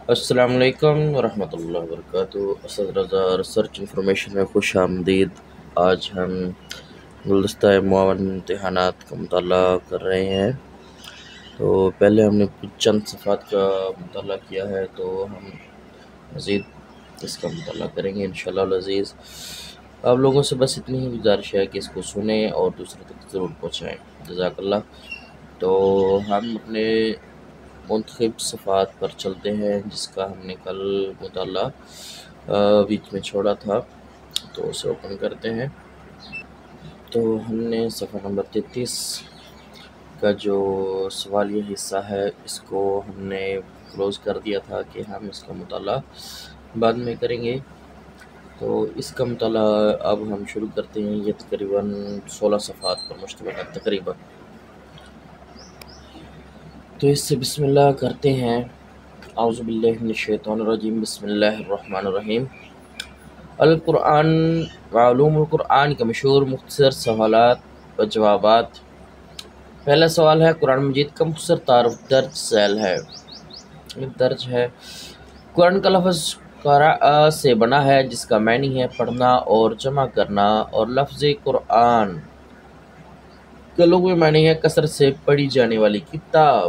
السلام علیکم ورحمۃ اللہ وبرکاتہ۔ اسد رضا ریسرچ انفارمیشن میں خوش آمدید۔ آج ہم گلدستہ معاون امتحانات کا مطالعہ کر رہے ہیں۔ تو پہلے ہم نے کچھ چند صفحات کا مطالعہ کیا ہے، تو ہم مزید اس کا مطالعہ کریں گے انشاءاللہ العزیز۔ آپ لوگوں سے بس اتنی ہی گزارش ہے کہ اس کو سنیں اور دوسرے تک ضرور پہنچائیں، جزاک اللہ۔ تو ہم اپنے منتخب صفحات پر چلتے ہیں، جس کا ہم نے کل مطالعہ بیچ میں چھوڑا تھا، تو اسے اوپن کرتے ہیں۔ تو ہم نے صفحہ نمبر 33 کا جو سوالیہ حصہ ہے، اس کو ہم نے کلوز کر دیا تھا کہ ہم اس کا مطالعہ بعد میں کریں گے۔ تو اس کا مطالعہ اب ہم شروع کرتے ہیں۔ یہ تقریباً 16 صفحات پر مشتمل ہے تقریباً۔ تو اس سے بسم اللہ کرتے ہیں۔ اعوذ باللہ من الشیطان الرجیم، بسم اللہ الرحمن الرحیم۔ القرآن علوم القرآن کے مشہور مختصر سوالات و جوابات۔ پہلا سوال ہے، قرآن مجید کا مختصر تعارف درج ہے۔ قرآن کا لفظ قرأ سے بنا ہے، جس کا معنی ہے پڑھنا اور جمع کرنا، اور لفظ قرآن کا لغوی معنی ہے کثرت سے پڑھی جانے والی کتاب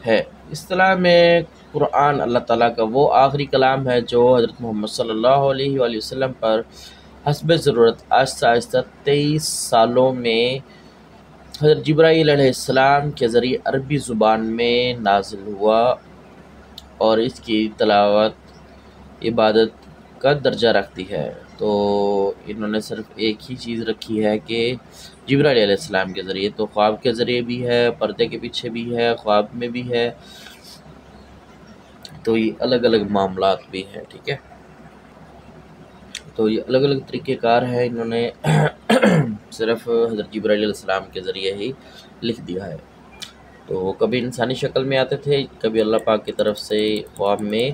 ہے۔ اصطلاح میں قرآن اللہ تعالیٰ کا وہ آخری کلام ہے جو حضرت محمد صلی اللہ علیہ وآلہ وسلم پر حسب ضرورت آہستہ آہستہ 23 سالوں میں حضرت جبرائیل علیہ السلام کے ذریعے عربی زبان میں نازل ہوا، اور اس کی تلاوت عبادت کا درجہ رکھتی ہے۔ تو انہوں نے صرف ایک ہی چیز رکھی ہے کہ جبرائیل علیہ السلام کے ذریعے، تو خواب کے ذریعے بھی ہے، پردے کے پیچھے بھی ہے، خواب میں بھی ہے، تو یہ الگ الگ معاملات بھی ہیں، ٹھیک ہے۔ تو یہ الگ الگ طریقہ کار ہے، انہوں نے صرف حضرت جبرائیل علیہ السلام کے ذریعے ہی لکھ دیا ہے۔ تو کبھی انسانی شکل میں آتے تھے، کبھی اللہ پاک کی طرف سے خواب میں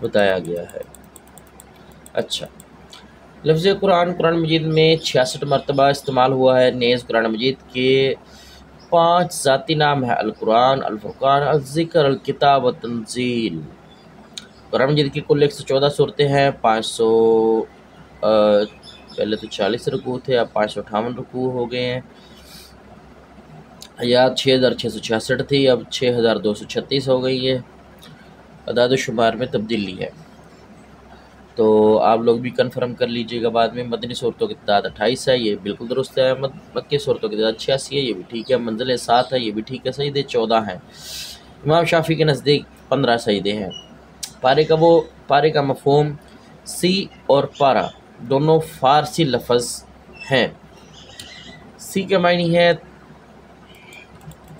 بتایا گیا ہے۔ اچھا، لفظ قرآن قرآن مجید میں 66 مرتبہ استعمال ہوا ہے۔ نیز قرآن مجید کے 5 ذاتی نام ہیں: القرآن، الفرقان، الذکر، الکتاب و تنزیل۔ قرآن مجید کی کل 114 صورتیں ہیں۔ 500 پہلے تو 40 رکوع تھے، اب 558 رکوع ہو گئے ہیں۔ آیات 6666 تھی، اب 6236 ہو گئی ہے۔ اعداد و شمار میں تبدیلی ہے، تو آپ لوگ بھی کنفرم کر لیجئے گا بعد میں۔ مدنی صورتوں کی تعداد 28 ہے، یہ بالکل درست ہے۔ مکی صورتوں کی تعداد 86 ہے، یہ بھی ٹھیک ہے۔ منزلیں 7 ہے، یہ بھی ٹھیک ہے۔ سجدے 14 ہیں۔ امام شافعی کے نزدیک 15 سجدے ہیں۔ پارے کا مفہوم سی اور پارا دونوں فارسی لفظ ہیں۔ سی کا معنی ہے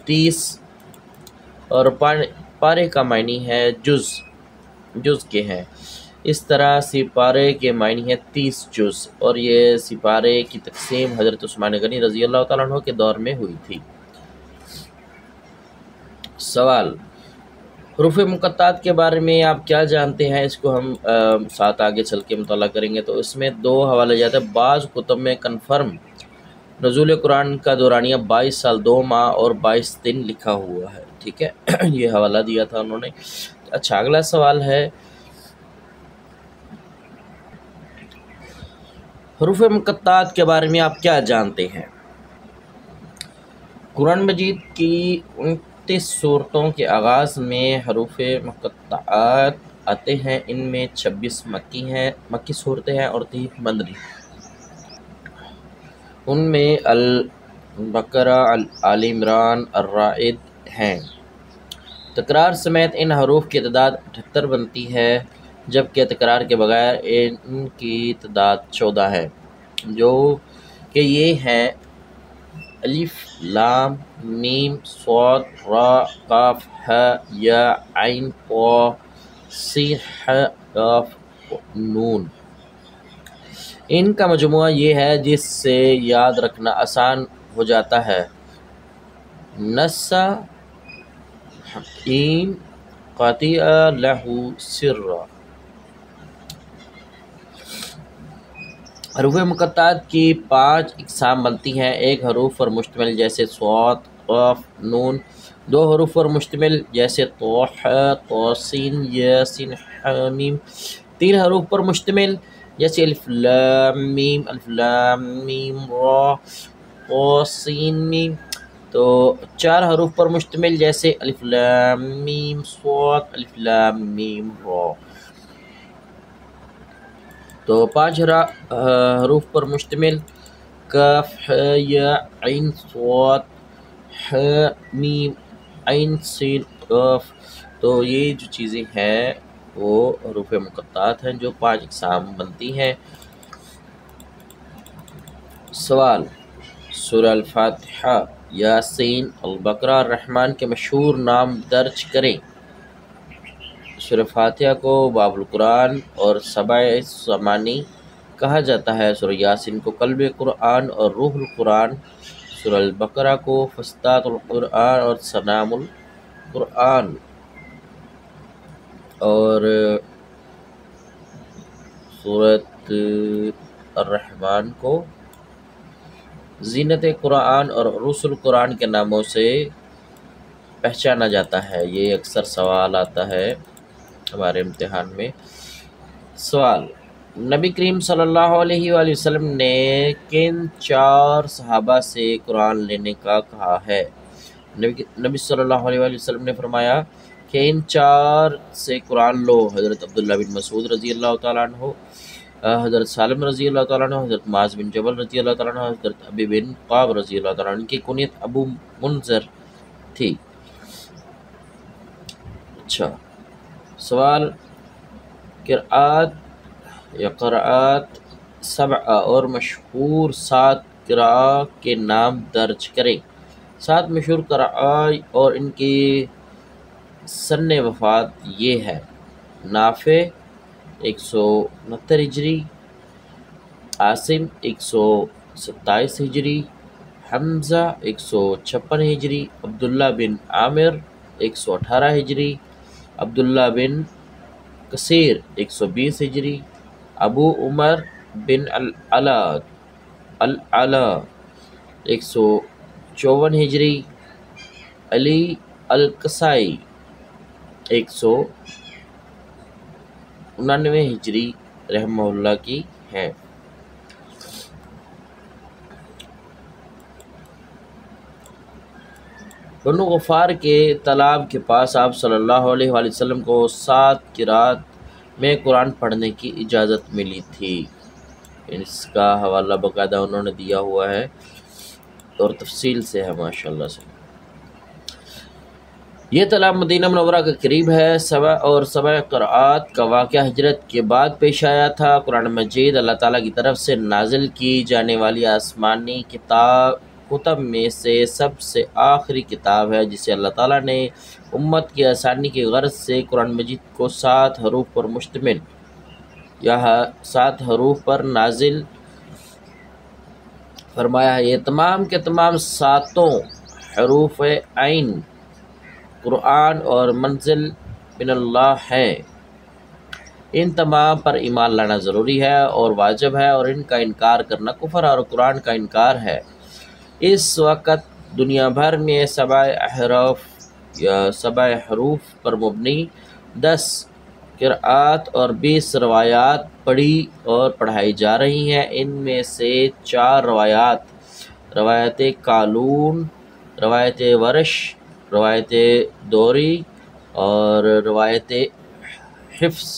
30 اور پارے کا معنی ہے جز کے ہیں۔ اس طرح سپارے کے معنی ہے 30 جز، اور یہ سپارے کی تقسیم حضرت عثمان غنی رضی اللہ تعالیٰ عنہ کے دور میں ہوئی تھی۔ سوال، حروف مقطعات کے بارے میں آپ کیا جانتے ہیں؟ اس کو ہم ساتھ آگے چل کے مطالعہ کریں گے۔ تو اس میں 2 حوالے جاتے ہیں۔ بعض کتب میں کنفرم نزول قرآن کا دورانیہ 22 سال 2 ماہ اور 22 دن لکھا ہوا ہے، ٹھیک ہے۔ یہ حوالہ دیا تھا انہوں نے۔ اچھا، اگلا سوال ہے، حروف مقطعات کے بارے میں آپ کیا جانتے ہیں؟ قرآن مجید کی 29 صورتوں کے آغاز میں حروف مقطعات آتے ہیں۔ ان میں 26 مکی صورتیں ہیں اور 30 مدنی۔ ان میں البقرہ، آل عمران، الرعد ہیں۔ تکرار سمیت ان حروف کی تعداد 78 بنتی ہے، جبکہ تکرار کے بغیر ان کی تعداد 14 ہے، جو کہ یہ ہیں: الف، لام، میم، صاد، را، قاف، ح، یا، عین، قاف، صین، ح، قاف، نون۔ ان کا مجموعہ یہ ہے جس سے یاد رکھنا آسان ہو جاتا ہے: نص، حکیم، قاطع، لہ، سر۔ حروف مقطعات کی 5 اقسام بنتی ہیں: ایک حروف پر مشتمل جیسے صاد، قاف، نون، دو حروف پر مشتمل جیسے طه طاسین یاسین حامیم. تین حروف پر مشتمل جیسے الف لام میم را طاسین میم. تو چار حروف پر مشتمل جیسے الف لام میم صاد الف لام میم را. تو پانچ حروف پر مشتمل کاف یا عین صاد ح میم عین سین قاف. تو یہ جو چیزیں ہیں وہ حروف مقطعات ہیں جو پانچ اقسام بنتی ہیں. سوال: سورہ الفاتحہ، یاسین، البقرہ، الرحمن کے مشہور نام درج کریں. سورہ فاتحہ کو باب القرآن اور سبع ثمانی کہا جاتا ہے. سورہ یاسین کو قلب قرآن اور روح القرآن. سورہ البقرہ کو فصاحت القرآن اور سنام القرآن. اور سورۃ الرحمن کو زینت قرآن اور عروس القرآن کے ناموں سے پہچانا جاتا ہے. یہ اکثر سوال آتا ہے ہمارے امتحان میں. سوال: نبی کریم صلی اللہ علیہ وآلہ وسلم نے کن چار صحابہ سے قرآن لینے کا کہا ہے؟ نبی صلی اللہ علیہ وآلہ وسلم نے فرمایا کہ ان چار سے قرآن لو: حضرت عبداللہ بن مسعود رضی اللہ تعالیٰ عنہ، حضرت سالم رضی اللہ تعالیٰ عنہ، حضرت معاذ بن جبل رضی اللہ تعالیٰ عنہ، حضرت ابی بن قعب رضی اللہ تعالیٰ عنہ. ان کی کنیت ابو منذر تھی. اچھا سوال: قراءات سبعہ اور مشہور 7 قراء کے نام درج کریں. 7 مشہور قراء اور ان کی سن وفات یہ ہے: نافع 169 ہجری، عاصم 127 ہجری، حمزہ 156 ہجری، عبداللہ بن عامر 118 ہجری، عبداللہ بن کثیر 120 ہجری، ابو عمر بن العلا 154 ہجری، علی القصائی 199 ہجری رحمہ اللہ کی ہیں. بنو غفار کے تالاب کے پاس آپ صلی اللہ علیہ وآلہ وسلم کو 7 قرات میں قرآن پڑھنے کی اجازت ملی تھی. اس کا حوالہ باقاعدہ انہوں نے دیا ہوا ہے اور تفصیل سے ہے ماشاءاللہ سے. یہ تالاب مدینہ منورہ کے قریب ہے. سبع قرآت کا واقعہ ہجرت کے بعد پیش آیا تھا. قرآن مجید اللہ تعالیٰ کی طرف سے نازل کی جانے والی آسمانی کتب میں سے سب سے آخری کتاب ہے جسے اللہ تعالیٰ نے امت کی آسانی کی غرض سے قرآن مجید کو 7 حروف پر مشتمل یا 7 حروف پر نازل فرمایا ہے. یہ تمام کے تمام 7 حروف عین قرآن اور منزل من اللہ ہیں. ان تمام پر ایمان لانا ضروری ہے اور واجب ہے اور ان کا انکار کرنا کفر اور قرآن کا انکار ہے. اس وقت دنیا بھر میں 7 حروف پر مبنی 10 قرآت اور 20 روایات پڑھی اور پڑھائی جا رہی ہیں. ان میں سے 4 روایت قالون، روایت ورش، روایت دوری اور روایت حفظ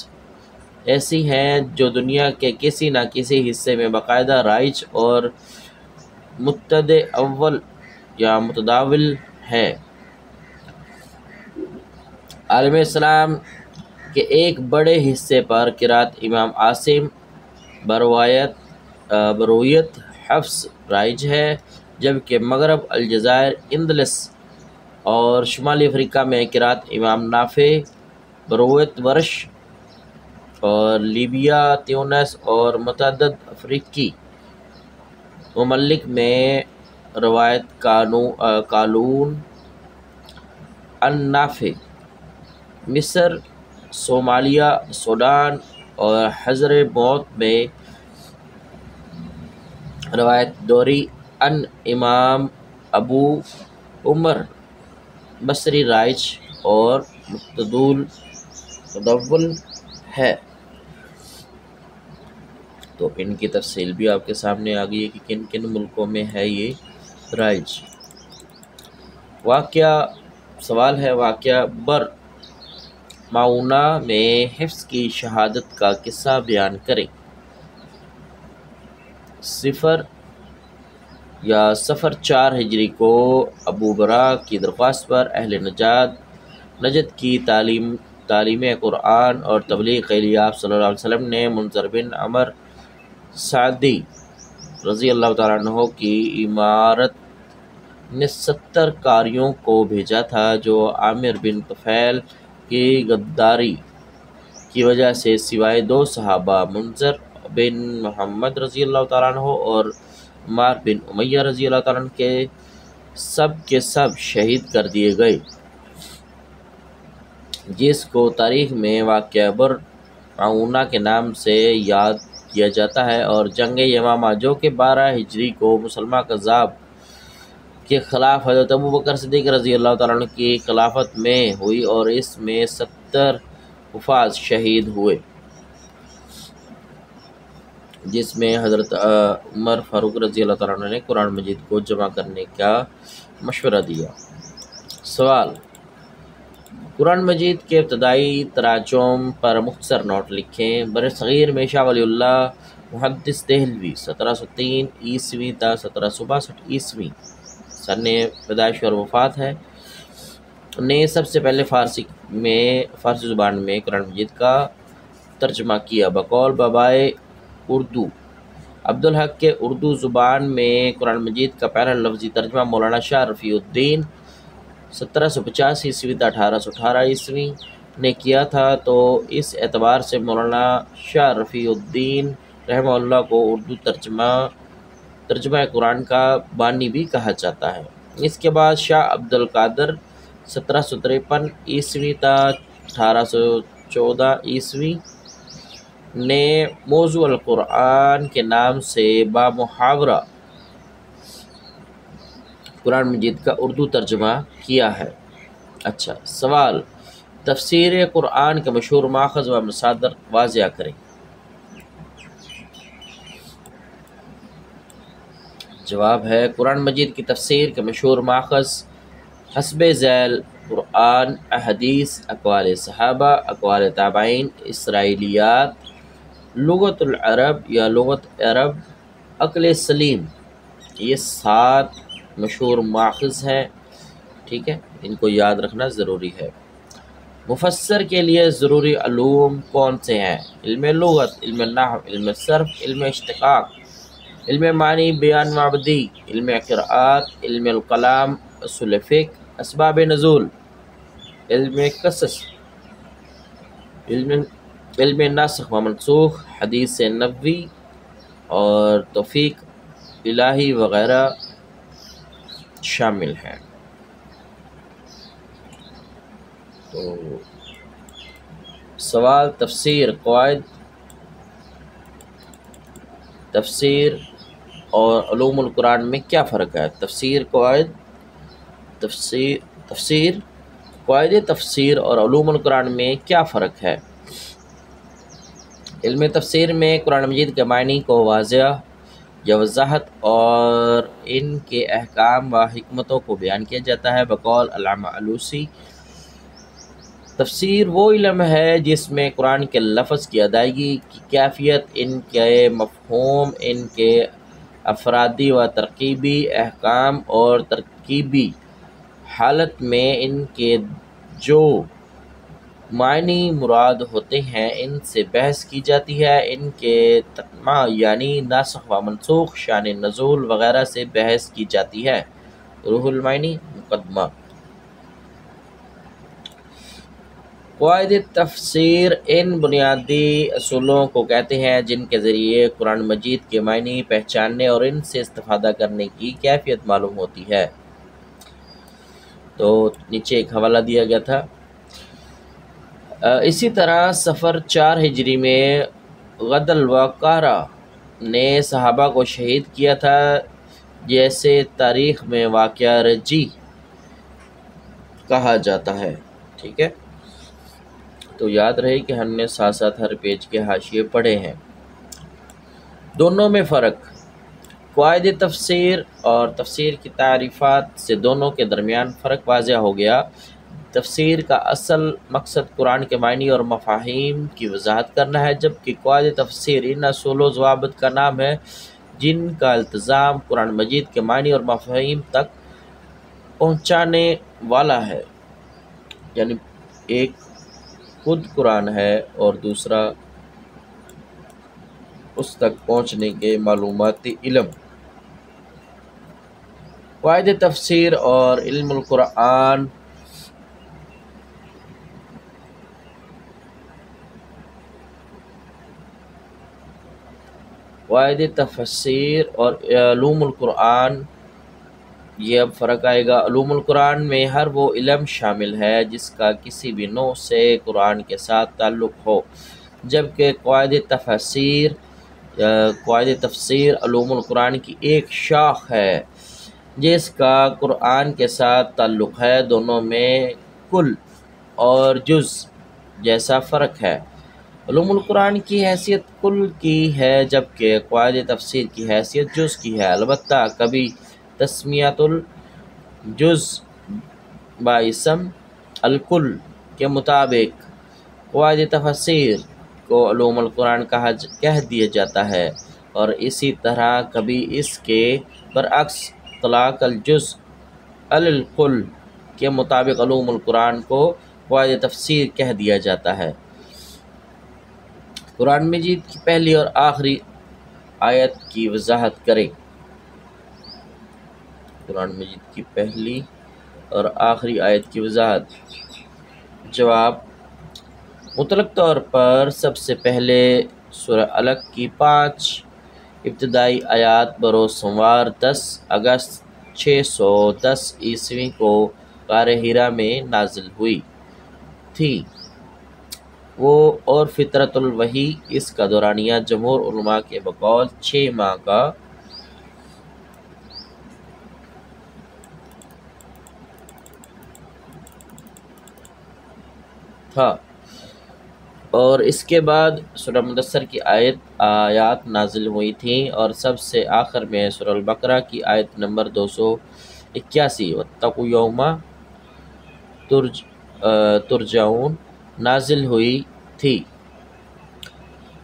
ایسی ہیں جو دنیا کے کسی نہ کسی حصے میں باقاعدہ رائج اور متداول ہے. عالم اسلام کے ایک بڑے حصے پر قرات امام عاصم برویت حفظ رائج ہے، جبکہ مغرب، الجزائر، اندلس اور شمالی افریقہ میں قرات امام نافع برویت ورش اور لیبیا، تیونس اور متعدد افریقی ممالک میں روایت قالون عن نافع. مصر، صومالیہ، سوڈان اور حضر موت میں روایت دوری عن امام ابو عمر بصری رائج اور متدول ہے۔ تو ان کی تفصیل بھی آپ کے سامنے آ گئی ہے کہ کن کن ملکوں میں ہے یہ رائج۔ واقعہ سوال ہے، واقعہ بر معونہ میں حفظ کی شہادت کا قصہ بیان کریں۔ صفر 4 ہجری کو ابو برا کی درخواست پر اہل نجد کی تعلیم قرآن اور تبلیغ کے لیے آپ صلی اللہ علیہ وسلم نے منذر بن عمر سعدی رضی اللہ تعالیٰ عنہ کی امارت نے 70 قاریوں کو بھیجا تھا، جو عامر بن طفیل کی غداری کی وجہ سے سوائے 2 صحابہ منذر بن محمد رضی اللہ تعالیٰ عنہ اور عمار بن امیہ رضی اللہ تعالیٰ عنہ کے سب شہید کر دیے گئے، جس کو تاریخ میں واقعہ بر معونہ کے نام سے یاد کیا جاتا ہے، اور جنگ یمامہ جو کہ 12 ہجری کو مسلمہ کذاب کے خلاف حضرت ابوبکر صدیق رضی اللہ تعالیٰ عنہ کی خلافت میں ہوئی، اور اس میں 70 حفاظ شہید ہوئے، جس میں حضرت عمر فاروق رضی اللہ تعالیٰ عنہ نے قرآن مجید کو جمع کرنے کا مشورہ دیا۔ سوال: قرآن مجید کے ابتدائی تراجم پر مختصر نوٹ لکھیں۔ برصغیر میں شاہ ولی اللہ محدث دہلوی 1703 عیسوی تا 1762 عیسوی سن پیدائش اور وفات ہے نے سب سے پہلے فارسی زبان میں قرآن مجید کا ترجمہ کیا، بقول بابائے اردو عبدالحق کے۔ اردو زبان میں قرآن مجید کا پہلا لفظی ترجمہ مولانا شاہ رفیع الدین 1750 عیسوی تا 1818 عیسوی نے کیا تھا، تو اس اعتبار سے مولانا شاہ رفیع الدین رحمہ اللہ کو اردو ترجمہ قرآن کا بانی بھی کہا جاتا ہے۔ اس کے بعد شاہ عبدالقادر 1753 عیسوی تا 1814 عیسوی نے موضوع القرآن کے نام سے بامحاورہ قرآن مجید کا اردو ترجمہ کیا ہے۔ اچھا، سوال: تفسیر قرآن کے مشہور ماخذ و مصادر واضح کریں۔ جواب ہے، قرآن مجید کی تفسیر کے مشہور ماخذ حسب ذیل قرآن، احادیث، اقوال صحابہ، اقوال تابعین، اسرائیلیات، لغت العرب یا لغت عرب، عقل سلیم، یہ 7 مشہور ماخذ ہیں، ٹھیک ہے، ان کو یاد رکھنا ضروری ہے۔ مفسر کے لیے ضروری علوم کون سے ہیں؟ علم لغت، علم نحو، علم صرف، علم اشتقاق، علم معنی، بیان معبدی، علم قراءات، علم الکلام، اصول فقہ، اسباب نزول، علم قصص، علم ناسخ و منسوخ، حدیث نبوی اور توفیق الہی وغیرہ شامل ہیں۔ تو سوال: تفسیر اور علوم القرآن میں کیا فرق ہے؟ قواعد تفسیر اور علوم القرآن میں کیا فرق ہے؟ علم تفسیر میں قرآن مجید کے معنی کو واضح یا وضاحت اور ان کے احکام و حکمتوں کو بیان کیا جاتا ہے، بقول علامہ علوسی تفسیر وہ علم ہے جس میں قرآن کے لفظ کی ادائیگی کی کیفیت، ان کے مفہوم، ان کے افرادی و ترکیبی احکام اور ترکیبی حالت میں ان کے جو معنی مراد ہوتے ہیں ان سے بحث کی جاتی ہے، ان کے تتمہ یعنی ناسخ و منسوخ، شان نزول وغیرہ سے بحث کی جاتی ہے۔ روح المعانی مقدمہ۔ قواعد تفسیر ان بنیادی اصولوں کو کہتے ہیں جن کے ذریعے قرآن مجید کے معنی پہچاننے اور ان سے استفادہ کرنے کی کیفیت معلوم ہوتی ہے۔ تو نیچے ایک حوالہ دیا گیا تھا۔ اسی طرح صفر 4 ہجری میں غدل و قہرہ نے صحابہ کو شہید کیا تھا، جیسے تاریخ میں واقعہ رجی کہا جاتا ہے۔ ٹھیک ہے، تو یاد رہے کہ ہم نے ساتھ ساتھ ہر پیج کے حاشیے پڑھے ہیں۔ دونوں میں فرق، قواعد تفسیر اور تفسیر کی تعریفات سے دونوں کے درمیان فرق واضح ہو گیا۔ تفسیر کا اصل مقصد قرآن کے معنی اور مفاہیم کی وضاحت کرنا ہے، جبکہ قواعد تفسیر ان اصول و ضوابط کا نام ہے جن کا التزام قرآن مجید کے معنی اور مفاہیم تک پہنچانے والا ہے۔ یعنی ایک خود قرآن ہے اور دوسرا اس تک پہنچنے کے معلوماتی علم۔ قواعد تفسیر اور علم القرآن قواعد تفسیر اور علوم القرآن، یہ اب فرق آئے گا۔ علوم القرآن میں ہر وہ علم شامل ہے جس کا کسی بھی نوع سے قرآن کے ساتھ تعلق ہو، جبکہ قواعد تفسیر علوم القرآن کی ایک شاخ ہے جس کا قرآن کے ساتھ تعلق ہے۔ دونوں میں کل اور جز جیسا فرق ہے۔ علوم القرآن کی حیثیت کل کی ہے جبکہ قواعد تفسیر کی حیثیت جز کی ہے، البتہ کبھی تسمیۃ الجز باسم الکل کے مطابق قواعد تفسیر کو علوم القرآن کہہ دیا جاتا ہے، اور اسی طرح کبھی اس کے برعکس اطلاق الجز الکل کے مطابق علوم القرآن کو قواعد تفسیر کہہ دیا جاتا ہے۔ قرآن مجید کی پہلی اور آخری آیت کی وضاحت کریں۔ قرآن مجید کی پہلی اور آخری آیت کی وضاحت۔ جواب، مطلق طور پر سب سے پہلے سورہ علق کی 5 ابتدائی آیات بروز سوموار 10 اگست 610 عیسوی کو غار حرا میں نازل ہوئی تھی اور فطرت الوحی اس کا دورانیہ جمہور علماء کے بقول 6 ماہ کا تھا، اور اس کے بعد سورہ مدثر کی آیات نازل ہوئی تھیں، اور سب سے آخر میں سورہ البقرہ کی آیت نمبر 281 وَاتَّقُوا يَوْمًا تُرْجَعُونَ نازل ہوئی تھی۔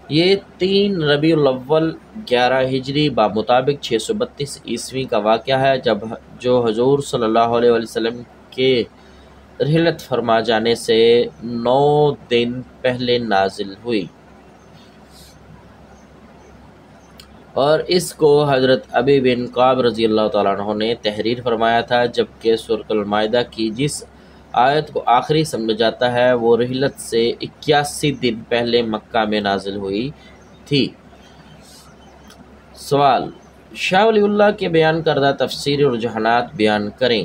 یہ 3 ربیع الاول 11 ہجری بمطابق 632 عیسوی کا واقعہ ہے، جو حضور صلی اللہ علیہ وسلم کے رحلت فرما جانے سے 9 دن پہلے نازل ہوئی، اور اس کو حضرت ابی بن کعب رضی اللہ تعالیٰ عنہ نے تحریر فرمایا تھا، جبکہ سورۃ المائدہ کی جس آیت کو آخری سمجھا جاتا ہے وہ رحلت سے 81 دن پہلے مکہ میں نازل ہوئی تھی۔ سوال، شاہ ولی اللہ کے بیان کردہ تفسیری رجحانات بیان کریں۔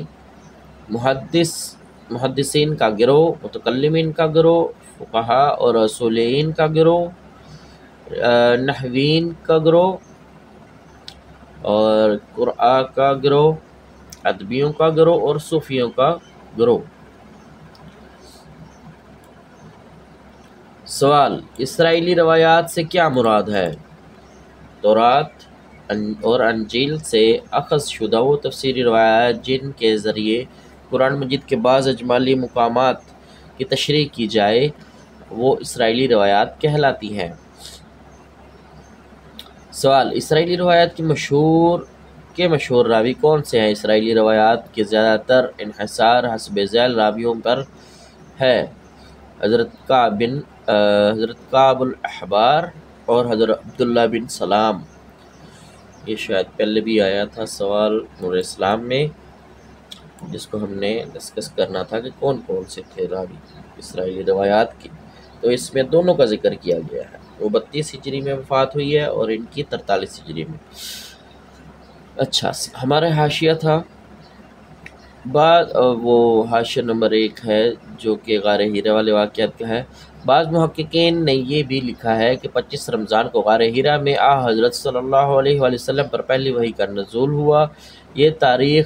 محدثین کا گروہ، متکلمین کا گروہ، فقہا اور اصولین کا گروہ، نحوین کا گروہ اور قراء کا گروہ، ادبیوں کا گروہ اور صوفیوں کا گروہ۔ سوال، اسرائیلی روایات سے کیا مراد ہے؟ تورات اور انجیل سے اخذ شدہ وہ تفسیری روایات جن کے ذریعے قرآن مجید کے بعض اجمالی مقامات کی تشریح کی جائے وہ اسرائیلی روایات کہلاتی ہیں۔ سوال، اسرائیلی روایات کی مشہور راوی کون سے ہیں؟ اسرائیلی روایات کے زیادہ تر انحصار حسب ذیل راویوں پر ہے: حضرت کعب الاحبار اور حضرت عبداللہ بن سلام۔ یہ شاید پہلے بھی آیا تھا سوال نور اسلام میں، جس کو ہم نے ڈسکس کرنا تھا کہ کون کون سے تھے راوی اسرائیلی روایات کی، تو اس میں دونوں کا ذکر کیا گیا ہے۔ وہ 32 ہجری میں وفات ہوئی ہے اور ان کی 43 ہجری میں۔ اچھا، ہمارا حاشیہ تھا وہ حاشیہ نمبر 1 ہے جو کہ غار حرا والے واقعات کا ہے۔ بعض محققین نے یہ بھی لکھا ہے کہ 25 رمضان کو غار حرا میں حضرت صلی اللہ علیہ وسلم پر پہلی وحی کا نزول ہوا۔ یہ تاریخ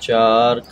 4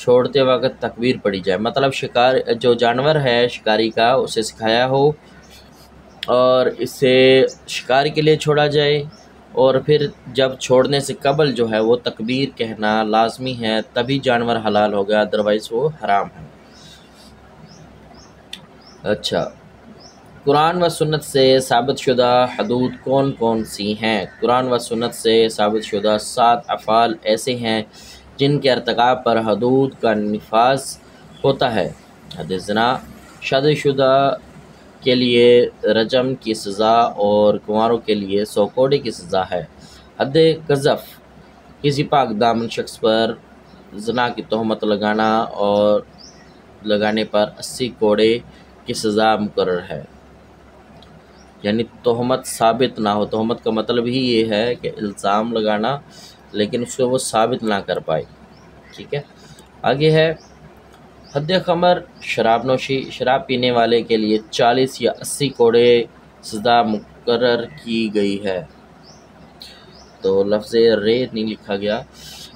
چھوڑتے وقت تکبیر پڑھی جائے، مطلب شکار جو جانور ہے شکاری کا اسے سکھایا ہو اور اسے شکار کے لیے چھوڑا جائے، اور پھر جب چھوڑنے سے قبل جو ہے وہ تکبیر کہنا لازمی ہے، تبھی جانور حلال ہو گیا، ادروائز وہ حرام ہے۔ اچھا، قرآن و سنت سے ثابت شدہ حدود کون کون سی ہیں؟ قرآن و سنت سے ثابت شدہ 7 افعال ایسے ہیں جن کے ارتکاب پر حدود کا نفاذ ہوتا ہے۔ حد زنا، شادی شدہ کے لیے رجم کی سزا اور کنواروں کے لیے 100 کوڑے کی سزا ہے۔ حد قذف، کسی پاک دامن شخص پر زنا کی تہمت لگانے پر 80 کوڑے کی سزا مقرر ہے، یعنی تہمت ثابت نہ ہو۔ تہمت کا مطلب ہی یہ ہے کہ الزام لگانا لیکن اس کو وہ ثابت نہ کر پائے، ٹھیک ہے۔ آگے ہے حد خمر، شراب نوشی، شراب پینے والے کے لیے 40 یا 80 کوڑے سزا مقرر کی گئی ہے۔ تو لفظ رے نہیں لکھا گیا،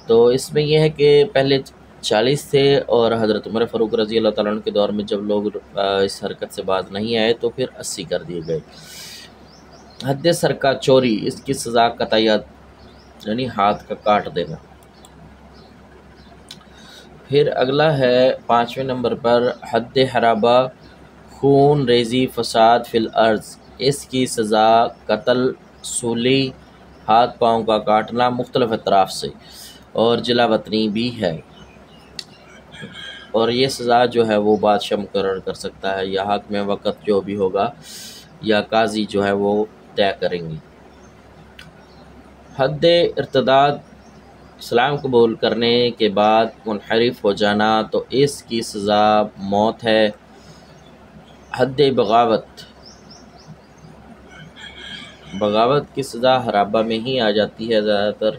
تو اس میں یہ ہے کہ پہلے 40 تھے اور حضرت عمر فاروق رضی اللہ تعالیٰ عنہ کے دور میں جب لوگ اس حرکت سے باز نہیں آئے تو پھر 80 کر دیے گئے۔ حد سرقہ، چوری، اس کی سزا قطعیت یعنی ہاتھ کا کاٹ دینا۔ پھر اگلا ہے 5ویں نمبر پر حد حرابہ، خون ریزی، فساد فی الارض، اس کی سزا قتل، سولی، ہاتھ پاؤں کا کاٹنا مختلف اطراف سے، اور جلا وطنی بھی ہے۔ اور یہ سزا جو ہے وہ بادشاہ مقرر کر سکتا ہے، یا حاکم وقت جو بھی ہوگا یا قاضی جو ہے وہ طے کریں گے۔ حد ارتداد، اسلام قبول کرنے کے بعد منحرف ہو جانا، تو اس کی سزا موت ہے۔ حد بغاوت، بغاوت کی سزا حرابہ میں ہی آ جاتی ہے زیادہ تر،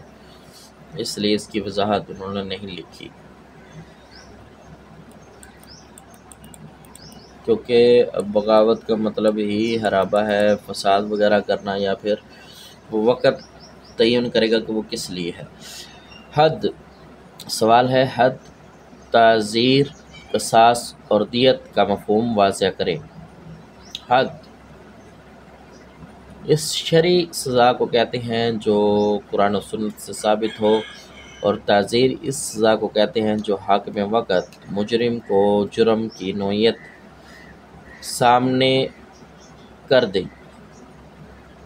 اس لیے اس کی وضاحت انہوں نے نہیں لکھی، کیونکہ بغاوت کا مطلب ہی حرابہ ہے، فساد وغیرہ کرنا، یا پھر وہ وقت تعین کرے گا کہ وہ کس لیے ہے۔ حد، سوال ہے حد، تعزیر، قصاص اور دیت کا مفہوم واضح کریں۔ حد اس شرعی سزا کو کہتے ہیں جو قرآن و سنت سے ثابت ہو، اور تعزیر اس سزا کو کہتے ہیں جو حاکم وقت مجرم کو جرم کی نوعیت سامنے کر دے،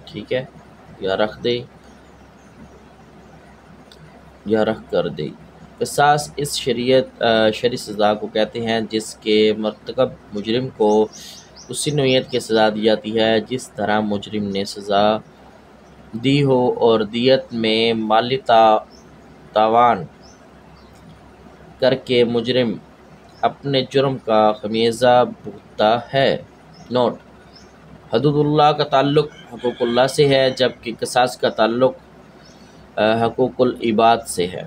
ٹھیک ہے، یا رکھ دے یا رکھ کر دے۔ قصاص اس شرعی سزا کو کہتے ہیں جس کے مرتکب مجرم کو اسی نوعیت کی سزا دی جاتی ہے جس طرح مجرم نے سزا دی ہو، اور دیت میں مالی تاوان کر کے مجرم اپنے جرم کا خمیازہ بھگتتا ہے۔ نوٹ: حدود اللہ کا تعلق حقوق اللہ سے ہے، جبکہ قصاص کا تعلق حقوق العباد سے ہے۔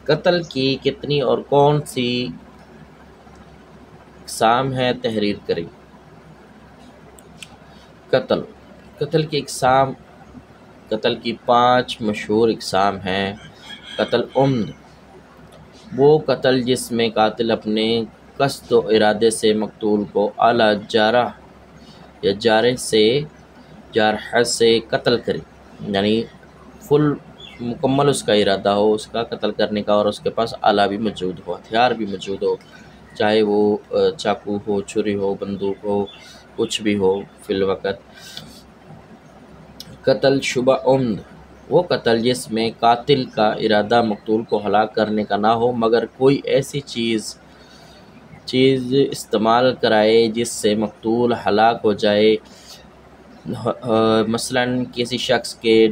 قتل کی کتنی اور کون سی اقسام ہیں؟ تحریر کریں۔ قتل کی اقسام، قتل کی 5 مشہور اقسام ہیں۔ قتل عمد، وہ قتل جس میں قاتل اپنے قصد و ارادے سے مقتول کو اعلیٰ جارح یا جارح سے قتل کرے، یعنی مکمل اس کا ارادہ ہو اس کا قتل کرنے کا، اور اس کے پاس آلہ بھی موجود ہو، ہتھیار بھی موجود ہو، چاہے وہ چاقو ہو، چھری ہو، بندوق ہو، کچھ بھی ہو فی الوقت۔ قتل شبہ عمد، وہ قتل جس میں قاتل کا ارادہ مقتول کو ہلاک کرنے کا نہ ہو مگر کوئی ایسی چیز استعمال کرائے جس سے مقتول ہلاک ہو جائے، مثلاً کسی شخص کے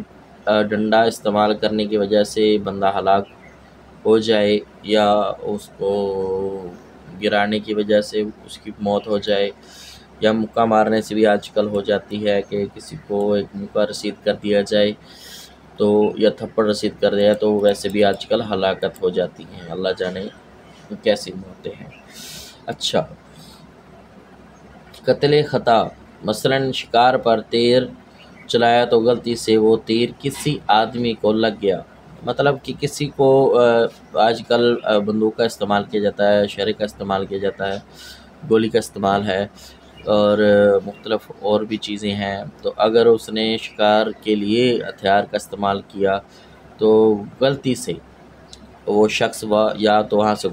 ڈنڈا استعمال کرنے کی وجہ سے بندہ ہلاک ہو جائے، یا اس کو گرانے کی وجہ سے اس کی موت ہو جائے، یا مکہ مارنے سے بھی آج کل ہو جاتی ہے کہ کسی کو ایک مکہ رسید کر دیا جائے تو، یا تھپڑ رسید کر دیا تو ویسے بھی آج کل ہلاکت ہو جاتی ہیں، اللہ جانے کیسی موتیں ہیں۔ اچھا، قتل خطا، مثلاً شکار پر تیر چلایا تو غلطی سے وہ تیر کسی آدمی کو لگ گیا، مطلب کہ کسی کو آج کل بندوق کا استعمال کیا جاتا ہے، شرے کا استعمال کیا جاتا ہے، گولی کا استعمال ہے، اور مختلف اور بھی چیزیں ہیں۔ تو اگر اس نے شکار کے لیے ہتھیار کا استعمال کیا تو غلطی سے وہ شخص یا تو وہاں سے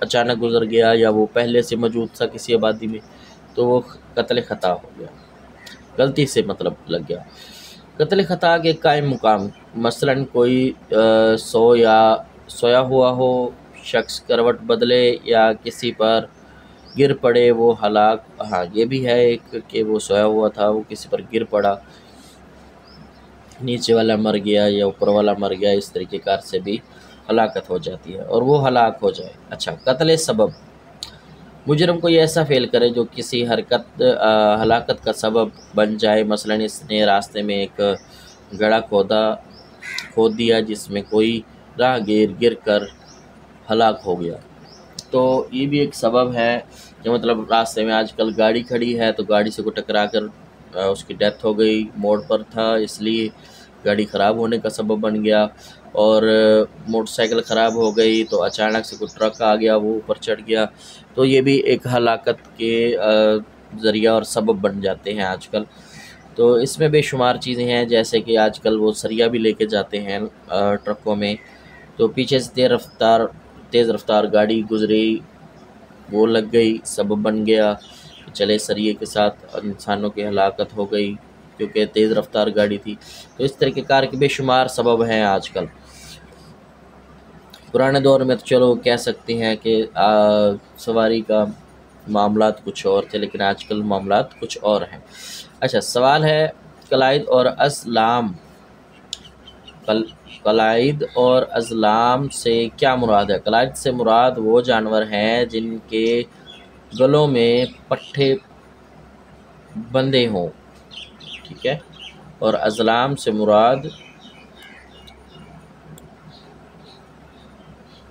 اچانک گزر گیا، یا وہ پہلے سے موجود تھا کسی آبادی میں، تو وہ قتل خطا ہو گیا، غلطی سے مطلب لگ گیا۔ قتل خطا کے قائم مقام، مثلاً کوئی سویا ہوا ہو، شخص کروٹ بدلے یا کسی پر گر پڑے وہ ہلاک۔ ہاں یہ بھی ہے ایک کہ وہ سویا ہوا تھا، وہ کسی پر گر پڑا، نیچے والا مر گیا یا اوپر والا مر گیا، اس طریقے کار سے بھی ہلاکت ہو جاتی ہے، اور وہ ہلاک ہو جائے۔ اچھا، قتل سبب، مجرم کوئی ایسا فعل کرے جو کسی ہلاکت کا سبب بن جائے، مثلاً اس نے راستے میں ایک گڑھا کھود دیا جس میں کوئی راہگیر گر کر ہلاک ہو گیا، تو یہ بھی ایک سبب ہے کہ مطلب راستے میں آج کل گاڑی کھڑی ہے تو گاڑی سے کوئی ٹکرا کر اس کی ڈیتھ ہو گئی، موڑ پر تھا اس لیے گاڑی خراب ہونے کا سبب بن گیا، اور موٹر سائیکل خراب ہو گئی تو اچانک سے کوئی ٹرک آ گیا، وہ اوپر چڑھ گیا، تو یہ بھی ایک ہلاکت کے ذریعہ اور سبب بن جاتے ہیں آج کل۔ تو اس میں بے شمار چیزیں ہیں، جیسے کہ آج کل وہ سریا بھی لے کے جاتے ہیں ٹرکوں میں، تو پیچھے سے تیز رفتار گاڑی گزری، وہ لگ گئی، سبب بن گیا، چلے سریے کے ساتھ انسانوں کی ہلاکت ہو گئی کیونکہ تیز رفتار گاڑی تھی۔ تو اس طریقے کار کے بے شمار سبب ہیں آج کل۔ پرانے دور میں تو چلو کہہ سکتے ہیں کہ سواری کا معاملات کچھ اور تھے، لیکن آج کل معاملات کچھ اور ہیں۔ اچھا، سوال ہے قلائد اور ازلام سے کیا مراد ہے؟ قلائد سے مراد وہ جانور ہیں جن کے گلوں میں پٹھے بندھے ہوں، ٹھیک ہے، اور ازلام سے مراد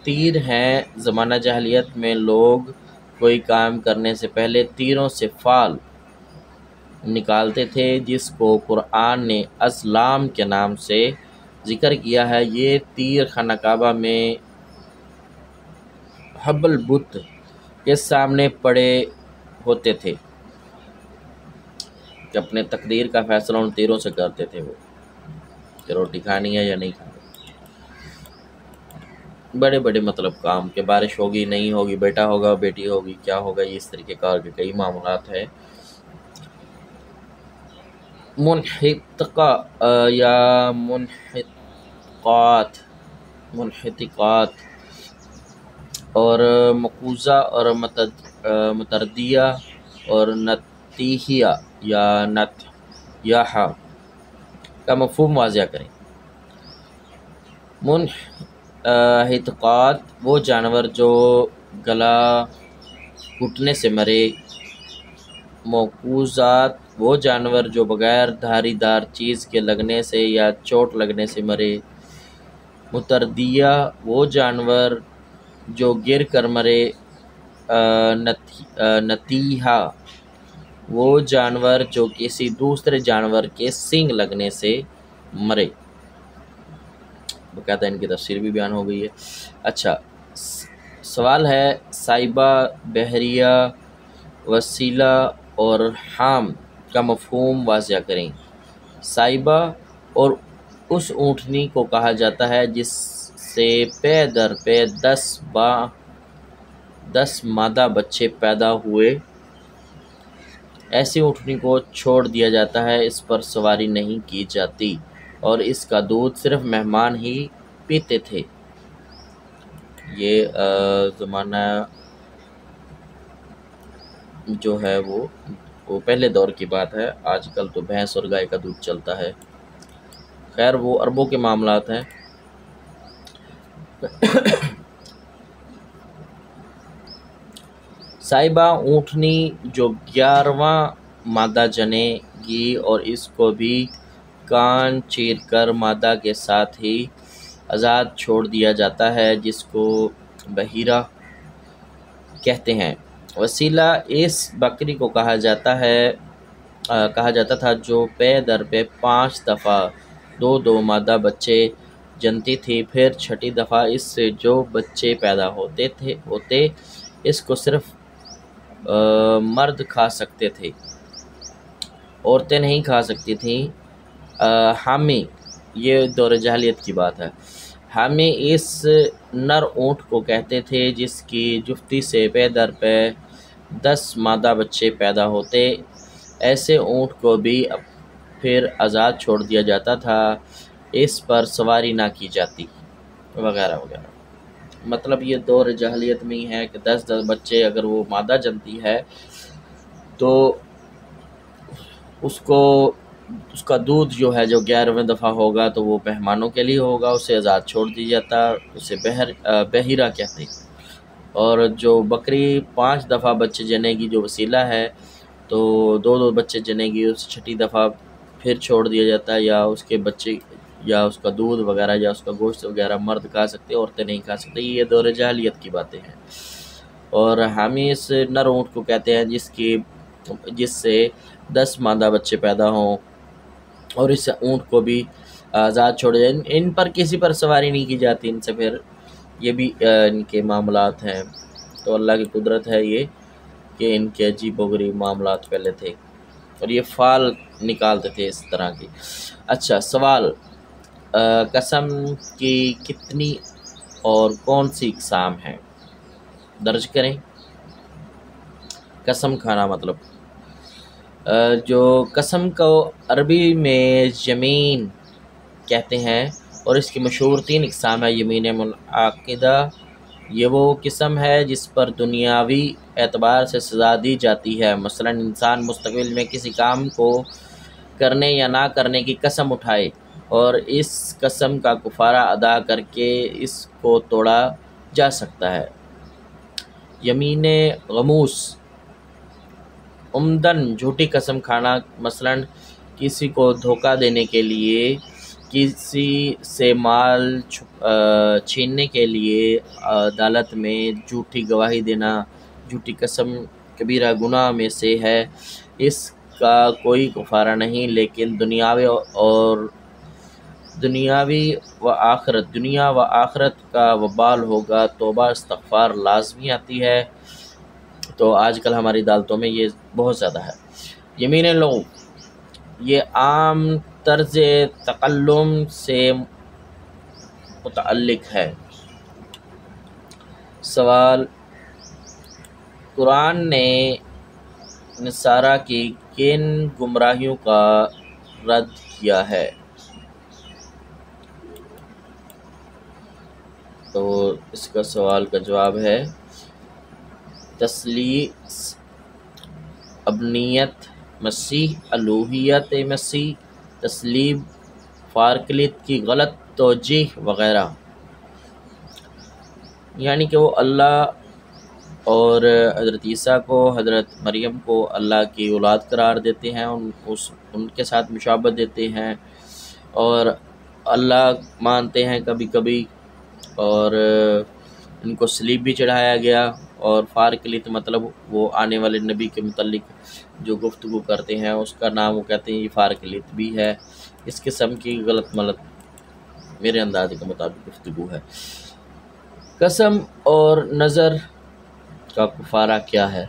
تیر ہیں۔ زمانہ جاہلیت میں لوگ کوئی کام کرنے سے پہلے تیروں سے فال نکالتے تھے، جس کو قرآن نے ازلام کے نام سے ذکر کیا ہے۔ یہ تیر خانہ کعبہ میں حبل بت کے سامنے پڑے ہوتے تھے کہ اپنے تقدیر کا فیصلہ ان تیروں سے کرتے تھے، وہ کہ روٹی کھانی ہے یا نہیں کھانی۔ بڑے بڑے مطلب کام کہ بارش ہوگی نہیں ہوگی، بیٹا ہوگا بیٹی ہوگی، کیا ہوگا، اس طریقے کار کے کئی معاملات ہیں۔ یا منحتقات اور مقوزہ اور متردیہ اور نتیحیہ یا نتیحہ کا مفہوم واضح کریں۔ منحتقات وہ جانور جو گلا گھٹنے سے مرے، موقوزات وہ جانور جو بغیر دھاری دار چیز کے لگنے سے یا چوٹ لگنے سے مرے، متردیہ وہ جانور جو گر کر مرے، نتیحہ وہ جانور جو کسی دوسرے جانور کے سینگ لگنے سے مرے۔ باقاعدہ ان کی تفسیر بھی بیان ہو گئی ہے۔ اچھا، سوال ہے سائبہ، بحریہ، وسیلہ اور حام کا مفہوم واضح کریں۔ سائبہ اور اس اونٹنی کو کہا جاتا ہے جس سے پے در پے 10 مادہ بچے پیدا ہوئے، ایسی اونٹنی کو چھوڑ دیا جاتا ہے، اس پر سواری نہیں کی جاتی، اور اس کا دودھ صرف مہمان ہی پیتے تھے۔ یہ زمانہ جو ہے وہ پہلے دور کی بات ہے، آج کل تو بھینس اور گائے کا دودھ چلتا ہے، خیر وہ عربوں کے معاملات ہیں۔ سائبہ اونٹنی جو 11واں مادہ جنے گی اور اس کو بھی کان چیر کر مادہ کے ساتھ ہی آزاد چھوڑ دیا جاتا ہے، جس کو بحیرہ کہتے ہیں۔ وسیلہ اس بکری کو کہا جاتا تھا جو پے در پے 5 دفعہ 2 مادہ بچے جنتی تھی، پھر چھٹی دفعہ اس سے جو بچے پیدا ہوتے اس کو صرف مرد کھا سکتے تھے، عورتیں نہیں کھا سکتی تھیں۔ حامی، یہ دور جاہلیت کی بات ہے، حامی اس نر اونٹ کو کہتے تھے جس کی جفتی سے پے در پے 10 مادہ بچے پیدا ہوتے۔ ایسے اونٹ کو بھی پھر آزاد چھوڑ دیا جاتا تھا، اس پر سواری نہ کی جاتی، وغیرہ وغیرہ۔ مطلب یہ دور جاہلیت میں ہی ہے کہ 10 بچے اگر وہ مادہ جنتی ہے تو اس کا دودھ جو ہے جو 11ویں دفعہ ہوگا تو وہ مہمانوں کے لیے ہوگا، اسے آزاد چھوڑ دیا جاتا، اسے بحیرہ کہتے۔ اور جو بکری 5 دفعہ بچے جنے گی جو وسیلہ ہے تو 2 بچے جنے گی، اسے چھٹی دفعہ پھر چھوڑ دیا جاتا ہے، یا اس کے بچے یا اس کا دودھ وغیرہ یا اس کا گوشت وغیرہ مرد کھا سکتے، عورتیں نہیں کھا سکتے۔ یہ دور جاہلیت کی باتیں ہیں۔ اور حامی اس نر اونٹ کو کہتے ہیں جس سے 10 مادہ بچے پیدا ہوں، اور اس اونٹ کو بھی آزاد چھوڑ جائے، ان پر کسی پر سواری نہیں کی جاتی، ان سے پھر یہ بھی ان کے معاملات ہیں۔ تو اللہ کی قدرت ہے یہ کہ ان کے عجیب و غریب معاملات پہلے تھے، اور یہ فال نکالتے تھے اس طرح کی۔ اچھا سوال، قسم کی کتنی اور کون سی اقسام ہیں؟ درج کریں۔ قسم کھانا مطلب جو قسم کو عربی میں یمین کہتے ہیں، اور اس کی مشہور 3 اقسام ہے۔ یمین منعقدہ، یہ وہ قسم ہے جس پر دنیاوی اعتبار سے سزا دی جاتی ہے، مثلا انسان مستقبل میں کسی کام کو کرنے یا نہ کرنے کی قسم اٹھائے اور اس قسم کا کفارہ ادا کر کے اس کو توڑا جا سکتا ہے۔ یمین غموس، عمدن جھوٹی قسم کھانا، مثلا کسی کو دھوکہ دینے کے لیے، کسی سے مال چھیننے کے لیے عدالت میں جھوٹی گواہی دینا، جھوٹی قسم کبیرہ گناہ میں سے ہے، اس کا کوئی کفارہ نہیں، لیکن دنیا و آخرت کا وبال ہوگا۔ توبہ استغفار لازمی آتی ہے، تو آج کل ہماری عدالتوں میں یہ بہت زیادہ ہے۔ یمین لغو، یہ عام طرز تکلم سے متعلق ہے۔ سوال، قرآن نے نصارہ کی کن گمراہیوں کا رد کیا ہے؟ تو اس کا سوال کا جواب ہے تثلیث، ابنیت مسیح، الوہیت مسیح، تسلیب، فارکلیت کی غلط توجیہ وغیرہ۔ یعنی کہ وہ اللہ اور حضرت عیسیٰ کو، حضرت مریم کو اللہ کی اولاد قرار دیتے ہیں، ان کے ساتھ مشابہت دیتے ہیں، اور اللہ مانتے ہیں کبھی کبھی، اور ان کو صلیب بھی چڑھایا گیا۔ اور فارکلیت مطلب وہ آنے والے نبی کے متعلق جو گفتگو کرتے ہیں اس کا نام وہ کہتے ہیں یہ فارکلیت بھی ہے۔ اس قسم کی غلط ملت میرے اندازے کے مطابق گفتگو ہے۔ قسم اور نظر کا کفارہ کیا ہے؟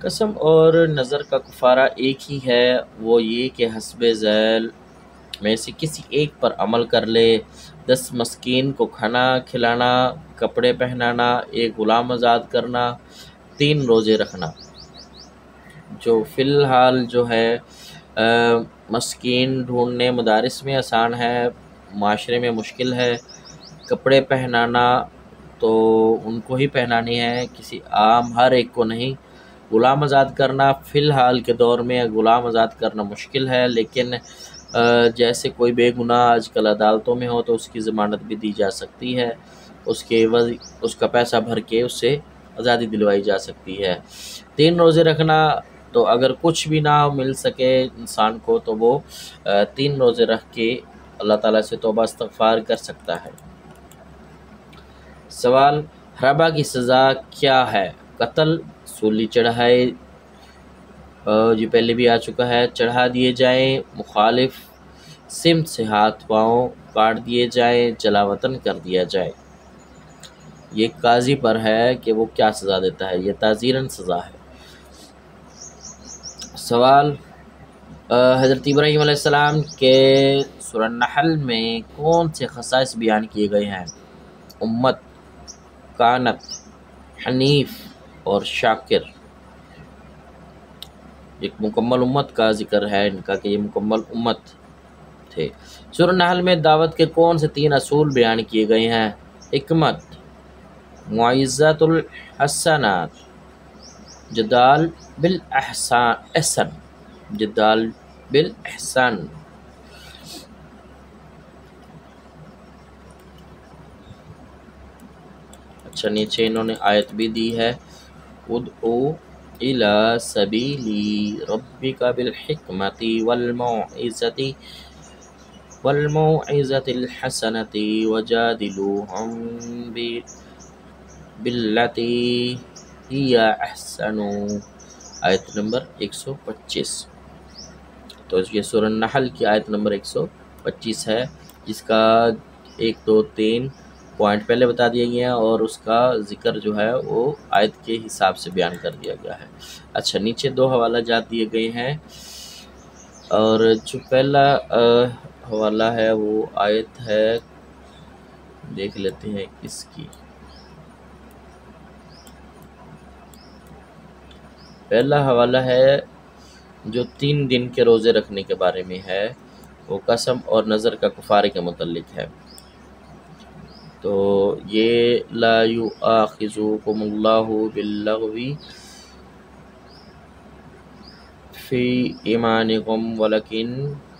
قسم اور نظر کا کفارہ ایک ہی ہے، وہ یہ کہ حسب ذیل میں سے کسی ایک پر عمل کر لے۔ 10 مسکین کو کھانا کھلانا، کپڑے پہنانا، ایک غلام آزاد کرنا، 3 روزے رکھنا۔ جو فی الحال جو ہے مسکین ڈھونڈنے مدارس میں آسان ہے، معاشرے میں مشکل ہے۔ کپڑے پہنانا تو ان کو ہی پہنانی ہے، کسی عام ہر ایک کو نہیں۔ غلام آزاد کرنا فی الحال کے دور میں غلام آزاد کرنا مشکل ہے، لیکن جیسے کوئی بے گناہ آج کل عدالتوں میں ہو تو اس کی ضمانت بھی دی جا سکتی ہے، اس کا پیسہ بھر کے اس سے آزادی دلوائی جا سکتی ہے۔ 3 روزے رکھنا، تو اگر کچھ بھی نہ مل سکے انسان کو تو وہ 3 روزے رکھ کے اللہ تعالیٰ سے توبہ استغفار کر سکتا ہے۔ سوال، حرابہ کی سزا کیا ہے؟ قتل، سولی چڑھائی، یہ پہلے بھی آ چکا ہے، چڑھا دیے جائیں، مخالف سمت سے ہاتھ پاؤں کاٹ دیے جائیں، جلا وطن کر دیا جائے۔ یہ قاضی پر ہے کہ وہ کیا سزا دیتا ہے، یہ تعزیراً سزا ہے۔ سوال، حضرت ابراہیم علیہ السلام کے سورہ النحل میں کون سے خصائص بیان کیے گئے ہیں؟ امت، کانت، حنیف اور شاکر۔ ایک مکمل امت کا ذکر ہے ان کا کہ یہ مکمل امت تھے۔ سورہ النحل میں دعوت کے کون سے 3 اصول بیان کیے گئے ہیں؟ حکمت، معزت الحسنات، جدال بالاحسان، جدال بالاحسان۔ اچھا، نیچے انہوں نے آیت بھی دی ہے، ادعو الی سبیل ربک بالحکمت والموعظۃ الحسنۃ وجادلوہم باللتی ہی احسن، آیت نمبر 125۔ تو یہ سورہ النحل کی آیت نمبر 125 ہے، جس کا 1 2 3 پوائنٹ پہلے بتا دیا گیا ہے اور اس کا ذکر جو ہے وہ آیت کے حساب سے بیان کر دیا گیا ہے۔ اچھا، نیچے 2 حوالہ جات دیے گئے ہیں، اور جو پہلا حوالہ ہے وہ آیت ہے، دیکھ لیتے ہیں اس کی۔ پہلا حوالہ ہے جو 3 دن کے روزے رکھنے کے بارے میں ہے، وہ قسم اور نظر کا کفارے کے متعلق ہے۔ تو یہ لا یؤاخذکم اللہ باللغو فی ایمانکم ولکن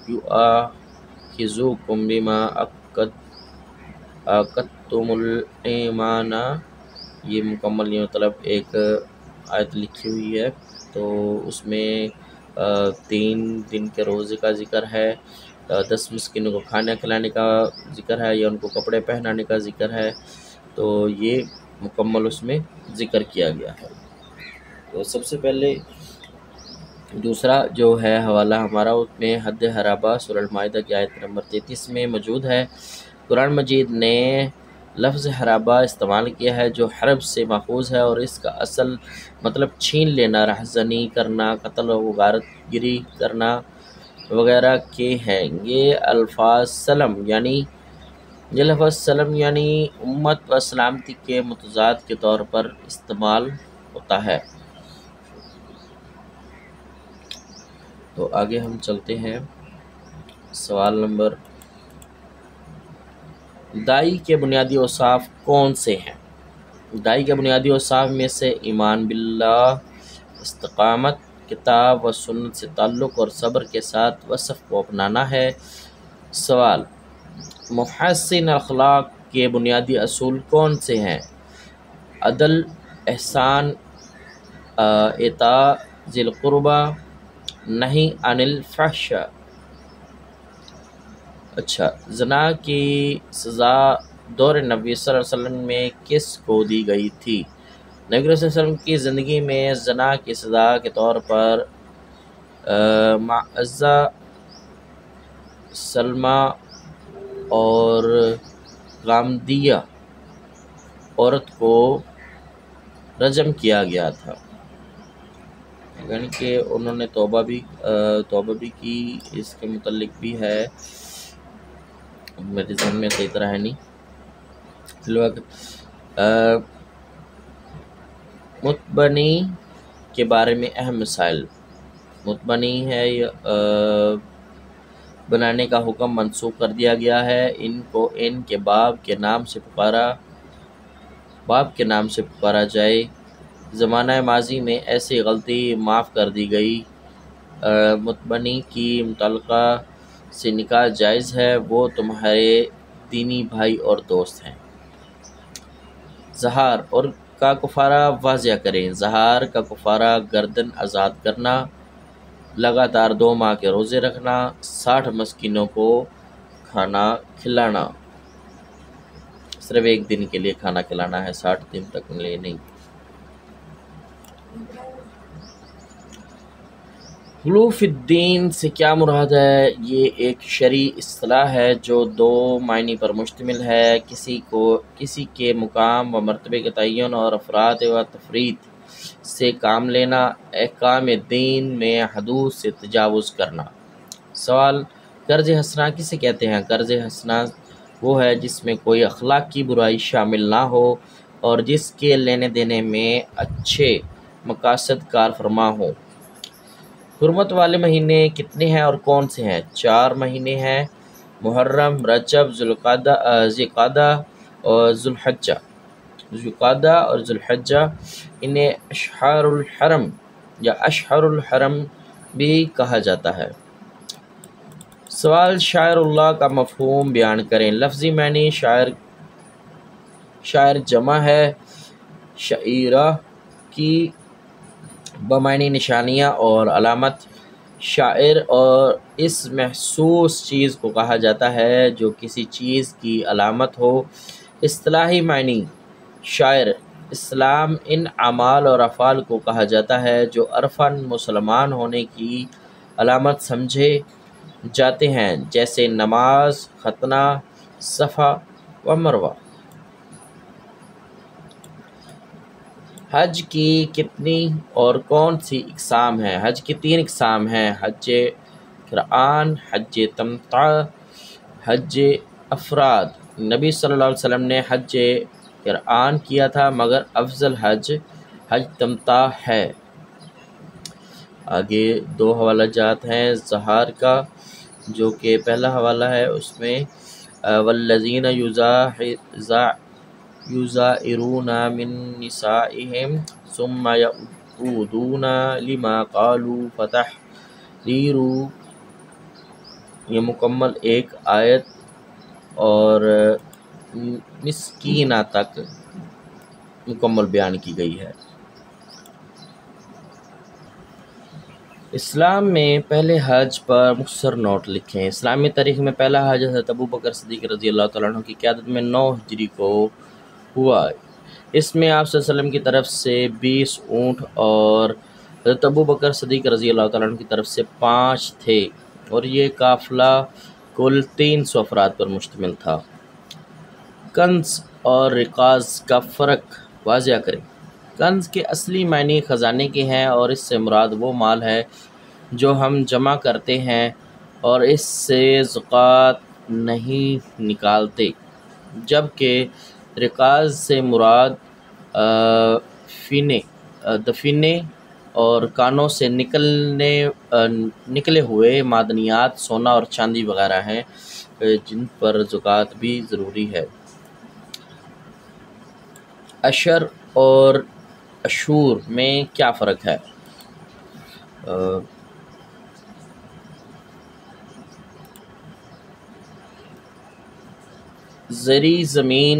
یؤاخذکم بما عقدتم الایمان۔ یہ مکمل یہ مطلب ایک آیت لکھی ہوئی ہے، تو اس میں 3 دن کے روزے کا ذکر ہے، 10 مسکینوں کو کھانا کھلانے کا ذکر ہے، یا ان کو کپڑے پہنانے کا ذکر ہے، تو یہ مکمل اس میں ذکر کیا گیا ہے۔ تو سب سے پہلے دوسرا جو ہے حوالہ ہمارا، اس میں حد حرابہ سورہ المائدہ کی آیت نمبر 33 میں موجود ہے۔ قرآن مجید نے لفظ حرابہ استعمال کیا ہے جو حرب سے ماخوذ ہے، اور اس کا اصل مطلب چھین لینا، رہزنی کرنا، قتل و غارت گری کرنا وغیرہ کے ہیں۔ یہ لفظ سلم یعنی امت و سلامتی کے متضاد کے طور پر استعمال ہوتا ہے۔ تو آگے ہم چلتے ہیں، سوال نمبر، داعی کے بنیادی اوصاف کون سے ہیں؟ داعی کے بنیادی اوصاف میں سے ایمان باللہ، استقامت، کتاب و سنت سے تعلق اور صبر کے ساتھ وصف کو اپنانا ہے۔ سوال، محسن اخلاق کے بنیادی اصول کون سے ہیں؟ عدل، احسان، اطاعت ذی القربی، نہی عن الفحشاء۔ اچھا، زنا کی سزا دور نبی صلی اللہ علیہ وسلم میں کس کو دی گئی تھی؟ نبی صلی اللہ علیہ وسلم کی زندگی میں زنا کی سزا کے طور پر معزہ، سلمہ اور غامدیہ عورت کو رجم کیا گیا تھا، یعنی کہ انہوں نے توبہ بھی کی۔ اس کے متعلق بھی ہے، میرے ذہن میں صحیح طرح ہے نہیں۔ متبنی کے بارے میں اہم مسائل۔ متبنی ہے بنانے کا حکم منسوخ کر دیا گیا ہے، ان کو ان کے باپ کے نام سے پکارا جائے۔ زمانہ ماضی میں ایسی غلطی معاف کر دی گئی۔ متبنی کی متعلقہ سے نکاح جائز ہے، وہ تمہارے دینی بھائی اور دوست ہیں۔ زہار اور کا کفارہ واضح کریں۔ زہار کا کفارہ گردن آزاد کرنا، لگاتار 2 ماہ کے روزے رکھنا، 60 مسکینوں کو کھانا کھلانا۔ صرف 1 دن کے لیے کھانا کھلانا ہے، 60 دن تک کے لیے نہیں۔ غلوف الدین سے کیا مراد ہے؟ یہ ایک شرعی اصطلاح ہے جو دو معنی پر مشتمل ہے: کسی کے مقام و مرتبے کا تعین اور افراط و تفریط سے کام لینا، احکام دین میں حدود سے تجاوز کرنا۔ سوال: قرض حسنہ کسے کہتے ہیں؟ قرض حسنہ وہ ہے جس میں کوئی اخلاق کی برائی شامل نہ ہو اور جس کے لینے دینے میں اچھے مقاصد کار فرما ہوں۔ حرمت والے مہینے کتنے ہیں اور کون سے ہیں؟ 4 مہینے ہیں: محرم، رجب، ذوالقعدہ اور ذوالحجہ۔ ذوالقعدہ اور ذوالحجہ، انہیں اشہر الحرم یا اشہر الحرم بھی کہا جاتا ہے۔ سوال: شاعر اللہ کا مفہوم بیان کریں۔ لفظی معنی: شاعر جمع ہے شعیرہ کی بمعنی نشانیاں اور علامت۔ شاعر اور اس محسوس چیز کو کہا جاتا ہے جو کسی چیز کی علامت ہو۔ اصطلاحی معنی: شاعر اسلام ان اعمال اور افعال کو کہا جاتا ہے جو عرفاً مسلمان ہونے کی علامت سمجھے جاتے ہیں، جیسے نماز، ختنہ، صفا و مروہ۔ حج کی کتنی اور کون سی اقسام ہیں؟ حج کی 3 اقسام ہیں: حج قرآن، حج تمتع، حج افراد۔ نبی صلی اللہ علیہ وسلم نے حج قرآن کیا تھا، مگر افضل حج تمتع ہے۔ آگے 2 حوالہ جات ہیں زہار کا، جو کہ پہلا حوالہ ہے، اس میں والذین یظاہرون من نسائہم ثم یعودون لما قالوا فتحریر، یہ مکمل ایک آیت اور مسکینہ تک مکمل بیان کی گئی ہے۔ اسلام میں پہلے حج پر مختصر نوٹ لکھیں۔ اسلامی تاریخ میں پہلا حج حضرت ابوبکر صدیق رضی اللہ تعالیٰ عنہ کی قیادت میں 9 ہجری کو ہوا۔ اس میں آپ صلی اللہ علیہ وسلم کی طرف سے 20 اونٹ اور حضرت ابوبکر صدیق رضی اللہ تعالیٰ عنہ کی طرف سے 5 تھے، اور یہ قافلہ کل 300 افراد پر مشتمل تھا۔ کنز اور رکاز کا فرق واضح کریں۔ کنز کے اصلی معنی خزانے کے ہیں، اور اس سے مراد وہ مال ہے جو ہم جمع کرتے ہیں اور اس سے زکوٰۃ نہیں نکالتے، جبکہ رکاز سے مراد دفینے اور کانوں سے نکلے ہوئے معدنیات، سونا اور چاندی وغیرہ ہیں، جن پر زکوٰۃ بھی ضروری ہے۔ اشر اور اشور میں کیا فرق ہے؟ زرعی زمین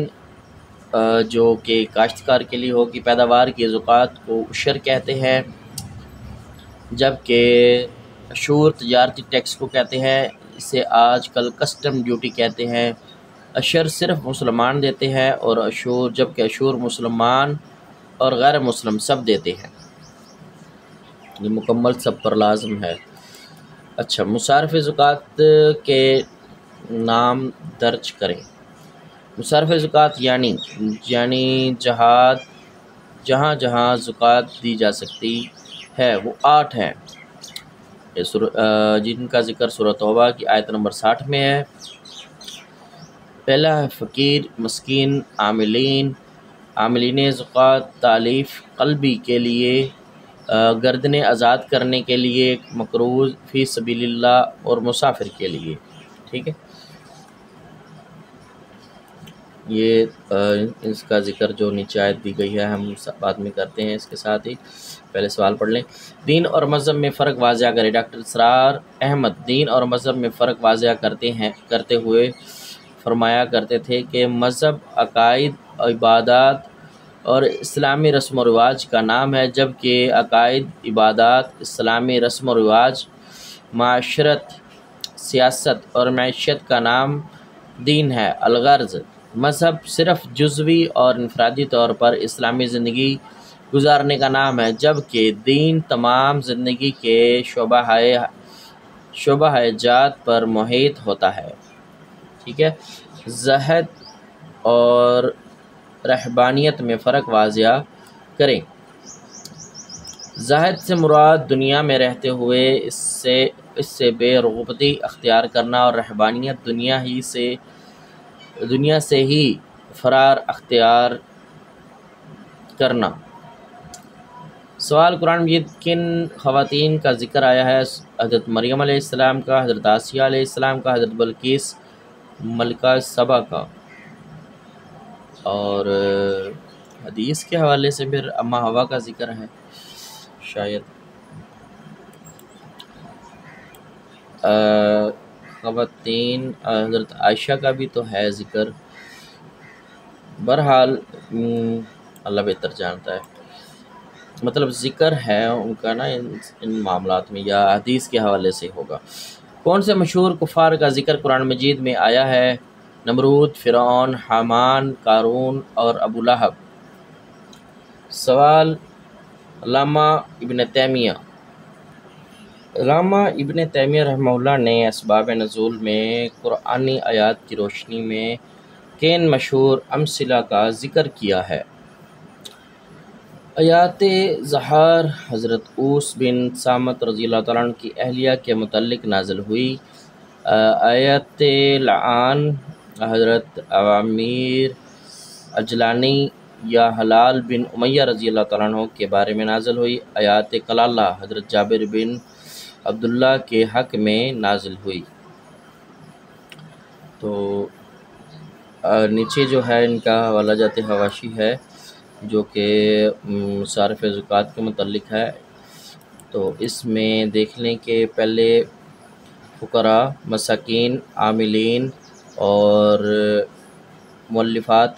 جو کہ کاشتکار کے لیے ہوگی، پیداوار کی زکوٰۃ کو اشر کہتے ہیں، جبکہ اشور تجارتی ٹیکس کو کہتے ہیں، اسے آج کل کسٹم ڈیوٹی کہتے ہیں۔ اشر صرف مسلمان دیتے ہیں اور جبکہ اشور مسلمان اور غیر مسلم سب دیتے ہیں۔ یہ مکمل سب پر لازم ہے۔ اچھا، مصارف زکوٰۃ کے نام درج کریں۔ مصارف زکوٰۃ یعنی جہاں جہاں زکوٰۃ دی جا سکتی ہے وہ 8 ہیں، جن کا ذکر سورۃ توبہ کی آیت نمبر 60 میں ہے۔ پہلا ہے فقیر، مسکین، عاملین زکوٰۃ، تالیف قلبی کے لیے، گردنیں آزاد کرنے کے لیے، مقروض، فی سبیل اللہ اور مسافر کے لیے۔ ٹھیک ہے، یہ اس کا ذکر جو نیچے آیت دی گئی ہے ہم بعد میں کرتے ہیں۔ اس کے ساتھ ہی پہلے سوال پڑھ لیں۔ دین اور مذہب میں فرق واضح کریں۔ ڈاکٹر اسرار احمد دین اور مذہب میں فرق واضح کرتے ہوئے فرمایا کرتے تھے کہ مذہب عقائد، عبادات اور اسلامی رسم و رواج کا نام ہے، جبکہ عقائد، عبادات، اسلامی رسم و رواج، معاشرت، سیاست اور معیشت کا نام دین ہے۔ الغرض، مذہب صرف جزوی اور انفرادی طور پر اسلامی زندگی گزارنے کا نام ہے، جبکہ دین تمام زندگی کے شعبہ جات پر محیط ہوتا ہے۔ ٹھیک ہے، زہد اور رہبانیت میں فرق واضح کریں۔ زہد سے مراد دنیا میں رہتے ہوئے اس سے بے رغبتی اختیار کرنا، اور رہبانیت دنیا سے ہی فرار اختیار کرنا۔ سوال: قرآن مجید کن خواتین کا ذکر آیا ہے؟ حضرت مریم علیہ السلام کا، حضرت آسیہ علیہ السلام کا، حضرت بلقیس ملکہ سبا کا، اور حدیث کے حوالے سے پھر اما حوا کا ذکر ہے شاید۔ خواتین حضرت عائشہ کا بھی تو ہے ذکر، بہرحال اللہ بہتر جانتا ہے، مطلب ذکر ہے ان کا نا ان معاملات میں، یا حدیث کے حوالے سے ہوگا۔ کون سے مشہور کفار کا ذکر قرآن مجید میں آیا ہے؟ نمرود، فرعون، حامان، قارون اور ابو لہب۔ سوال: علامہ ابن تیمیہ رحمہ اللہ نے اسباب نزول میں قرآنی آیات کی روشنی میں کن مشہور امثلہ کا ذکر کیا ہے؟ آیات زہار حضرت اوس بن صامت رضی اللہ تعالیٰ عنہ کی اہلیہ کے متعلق نازل ہوئی۔ آیات لعان حضرت عامر اجلانی یا حلال بن امیہ رضی اللہ تعالیٰ عنہ کے بارے میں نازل ہوئی۔ آیات کلالہ حضرت جابر بن عبداللہ کے حق میں نازل ہوئی۔ تو نیچے جو ہے ان کا حوالہ جات حواشی ہے جو کہ صارف زکوٰۃ کے متعلق ہے، تو اس میں دیکھ لیں کہ پہلے فقراء، مساکین، عاملین اور مؤلفات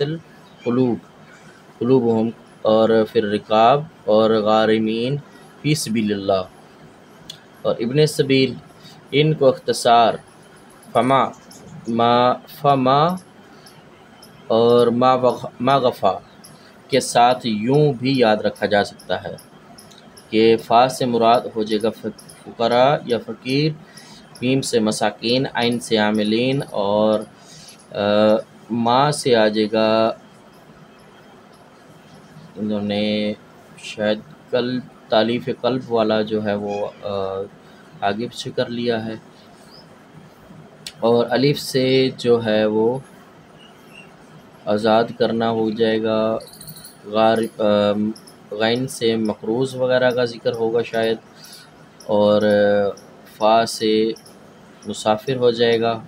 قلوبہم، اور پھر رقاب اور غارمین فی سبیل اللہ اور ابن سبیل، ان کو اختصار فما اور ما غفا کے ساتھ یوں بھی یاد رکھا جا سکتا ہے کہ فا سے مراد ہو جائے گا فقراء یا فقیر، میم سے مساکین، عین سے عاملین، اور ما سے آ جائے گا، انہوں نے شاید تالیف قلب والا جو ہے وہ آگے پیچھے کر لیا ہے، اور الف سے جو ہے وہ آزاد کرنا ہو جائے گا، غین سے مقروض وغیرہ کا ذکر ہوگا شاید، اور فا سے مسافر ہو جائے گا،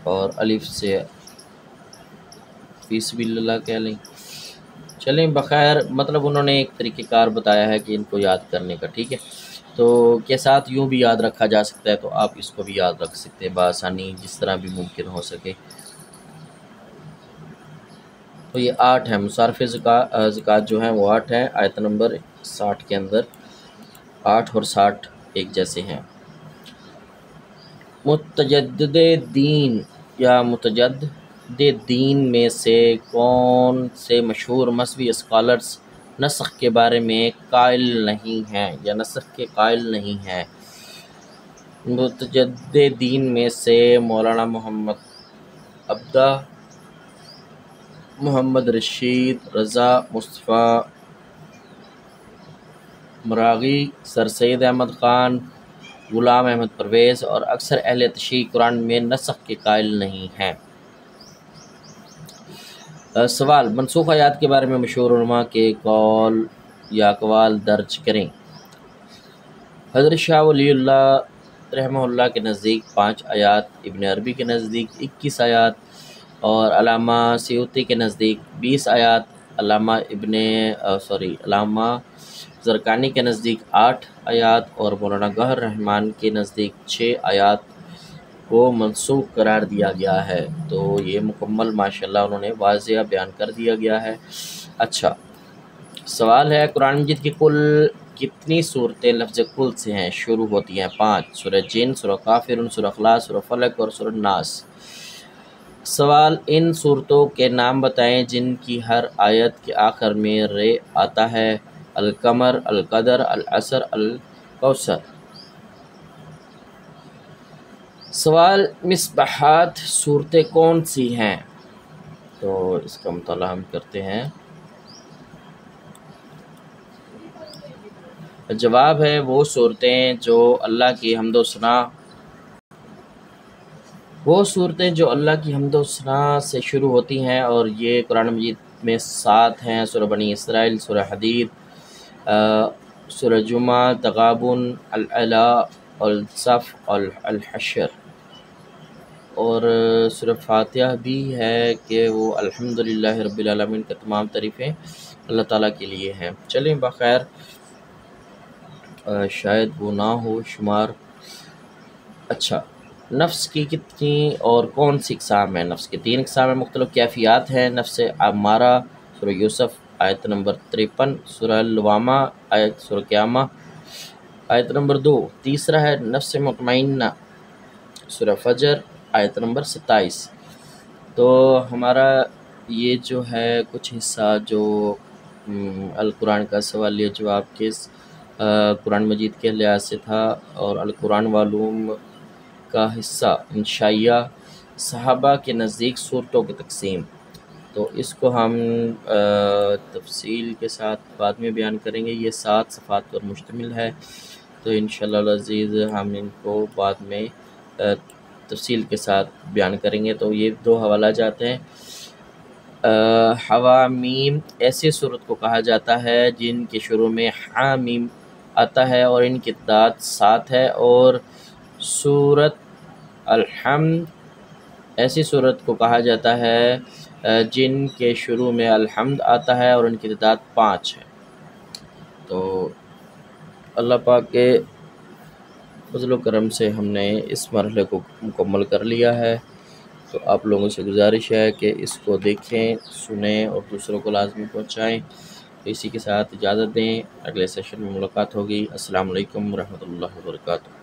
اور الف سے فی سبیل اللہ کہہ لیں۔ چلیں بخیر، مطلب انہوں نے ایک طریقہ کار بتایا ہے کہ ان کو یاد کرنے کا، ٹھیک ہے، تو کے ساتھ یوں بھی یاد رکھا جا سکتا ہے، تو آپ اس کو بھی یاد رکھ سکتے ہیں بآسانی، جس طرح بھی ممکن ہو سکے۔ تو یہ 8 ہیں مصارف زکوٰۃ جو ہیں وہ 8 ہیں، آیت نمبر 60 کے اندر 8 اور 60 ایک جیسے ہیں۔ متجدد دین یا متجدد دین میں سے کون سے مشہور مذہبی اسکالرز نسخ کے بارے میں قائل نہیں ہیں یا نسخ کے قائل نہیں ہیں؟ متجدد دین میں سے مولانا محمد عبدہ، محمد رشید رضا، مصطفیٰ مراغی، سر سید احمد خان، غلام احمد پرویز اور اکثر اہل تشیع قرآن میں نسخ کے قائل نہیں ہیں۔ سوال: منسوخ آیات کے بارے میں مشہور علماء کے قول یا اقوال درج کریں۔ حضرت شاہ ولی اللہ رحمہ اللہ کے نزدیک 5 آیات، ابن عربی کے نزدیک 21 آیات، اور علامہ سیوطی کے نزدیک 20 آیات، علامہ زرقانی کے نزدیک 8 آیات، اور مولانا گوہر رحمان کے نزدیک 6 آیات کو منسوخ قرار دیا گیا ہے۔ تو یہ مکمل ماشاءاللہ انہوں نے واضح بیان کر دیا گیا ہے۔ اچھا، سوال ہے قرآن مجید کی کل کتنی صورتیں لفظ کل سے ہیں؟ شروع ہوتی ہیں 5، سورہ جن، سورہ کافرون، سورہ اخلاص، سورہ فلق اور سورہ ناس۔ سوال، ان صورتوں کے نام بتائیں جن کی ہر آیت کے آخر میں رے آتا ہے۔ القمر، القدر، العصر، الکوثر۔ سوال، مصباحات صورتیں کون سی ہیں؟ تو اس کا مطالعہ ہم کرتے ہیں۔ جواب ہے وہ صورتیں جو اللہ کی حمد و ثنا سے شروع ہوتی ہیں، اور یہ قرآن مجید میں 7 ہیں۔ سورہ بنی اسرائیل، سورہ حدید، سورہ جمعہ، تغابن، الاعلی، الصف، الحشر۔ اور سورہ فاتحہ بھی ہے کہ وہ الحمدللہ رب العالمین کا تمام تعریفیں اللہ تعالیٰ کے لیے ہیں۔ چلیں بخیر، شاید وہ نہ ہو شمار۔ اچھا، نفس کی کتنی اور کون سی اقسام ہیں؟ نفس کی 3 اقسام ہیں، مختلف کیفیات ہیں۔ نفس امارہ، سورہ یوسف آیت نمبر 53، سورہ لوامہ سورہ قیامہ آیت نمبر 2۔ تیسرا ہے نفس مطمئنہ، سورہ فجر آیت نمبر 27۔ تو ہمارا یہ جو ہے کچھ حصہ جو القرآن کا سوالیہ جواب کے قرآن مجید کے لحاظ سے تھا، اور القرآن والعلوم کا حصہ انشائیہ، صحابہ کے نزدیک صورتوں کی تقسیم، تو اس کو ہم تفصیل کے ساتھ بعد میں بیان کریں گے۔ یہ 7 صفحات پر مشتمل ہے، تو انشاءاللہ العزیز ہم ان کو بعد میں تفصیل کے ساتھ بیان کریں گے۔ تو یہ 2 حوالہ جاتے ہیں۔ حوامیم، ایسی صورت کو کہا جاتا ہے جن کے شروع میں حامیم آتا ہے اور ان کی تعداد 7 ہے۔ اور سورت الحمد، ایسی صورت کو کہا جاتا ہے جن کے شروع میں الحمد آتا ہے اور ان کی تعداد 5 ہے۔ تو اللہ پاک کے فضل و کرم سے ہم نے اس مرحلے کو مکمل کر لیا ہے، تو آپ لوگوں سے گزارش ہے کہ اس کو دیکھیں، سنیں اور دوسروں کو لازمی پہنچائیں۔ تو اسی کے ساتھ اجازت دیں، اگلے سیشن میں ملاقات ہوگی۔ السلام علیکم ورحمۃ اللہ وبرکاتہ۔